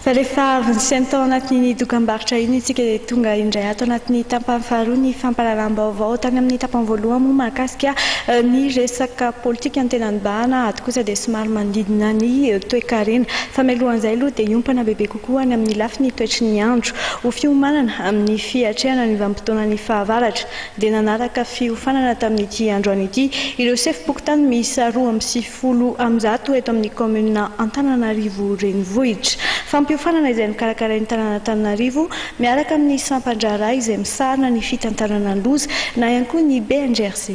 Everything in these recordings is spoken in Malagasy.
Rehefa nisy tao anatin'ny dokam-barotra iny isika dia tonga indray ato anatin'ny tapany faharoa ny fampalalam-baovao tany amin'ny tapany voalohany moa mahakasika ny resaka politika ny tena nibahana ato kosa dia somary manodidina ny toe-karena famelohan'izay aloha dia iompana bebe kokoa any amin'ny lafiny toetry ny andro ho fiomanana amin'ny fiatrehana ny vanim-potoana ny fahavaratra dia nanaraka fiofanana tamin'ity androany ity ireo sefim-pokotany miisa 240 eto amin'ny komuna Antananarivo renivohitra. Fampiofanana izay mikarakarain'ny tanàn'Antananarivo miaraka amin'ny sampandrara izay misarona ny fitantarana ny loza na ihany koa ny BNGRC.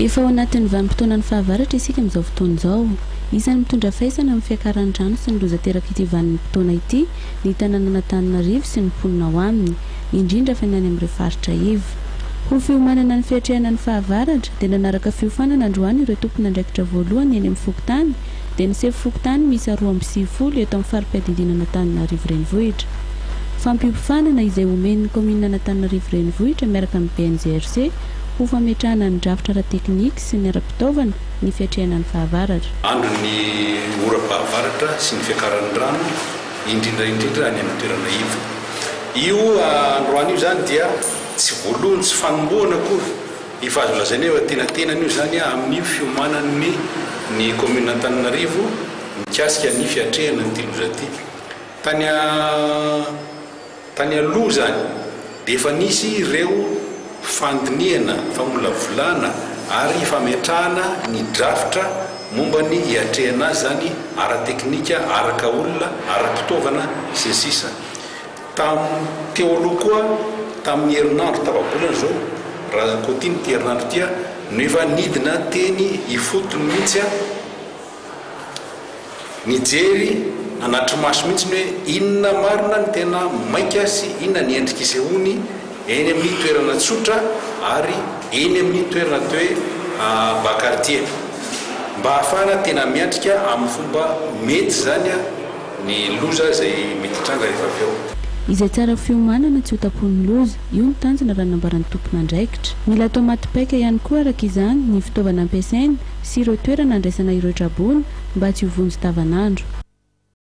Efa ao anatin'ny vanim-potoanan'ny fahavaratra isika amin'izao fotoana izao. Isany mitondra faisana amin'ny fiakaran'ny rano sy ny loza teraka ity vanim-potoana ity ny tanàn'Antananarivo sy ny mponina ao aminy, indrindra fa ny any amin'ireo faritra iva. Ho fiomanana ny fiatrehana ny fahavaratra dia nanaraka fiofanana androany ireo tompon'andraikitra voalohany eny amin'ny fokotany dia ny sefim-fokotany miisa 240 eto amin'ny farim-piadidinana Antananarivo renivohitra. Fampiofanana izay omen'ny komuna Antananarivo renivohitra miaraka amin'ny BNGRC ho fametrahana ny drafitra ara-teknika sy ny ara-pitaovana ny fiatrehana ny fahavaratra. Andro ny ora-pahavaratra sy ny fiakaran'ny rano indrindra any amin'ny toerana iva. Io androany io zany dia tsy voalohany tsy fanombohana akory efa azo lazaina hoe tenatenany io zany amin'ny fiomanan'ny ny komuna Antananarivo mikasika ny fiatrehana ny loza ity. Tany aloha zany dia efa nisy ireo fandiniana famolavolana ary fametrahana ny drafitra momba ny hiatrehana azy zany ara-teknika araka olona ara-pitaovana sy sisa. Teo aloha koa tamin'ny herinandro tapabolana zao raha koty ny herinandro tia no efa nidina teny ifotony mihitsy nijery anatry maso mihitsy ny hoe inona marina ny tena maika sy inona ny endrika isehony eny amin'ny toerana tsotra ary eny amin'ny toerana toe bakartie mba hafahana tena miatrika amin'ny fomba mety zany ny loza izay mety hitranga rehefa avy ao. Izay tsara fiomanana tsy ho tapon'ny loza, io ny tanjona raha nambaran'ny tompon'andraikitra. Mila atao matipaika ihany koa araka izany ny fitaovana ampiasaina sy ireo toerana andraisana ireo trabona mba tsy ho vonjy davanandro.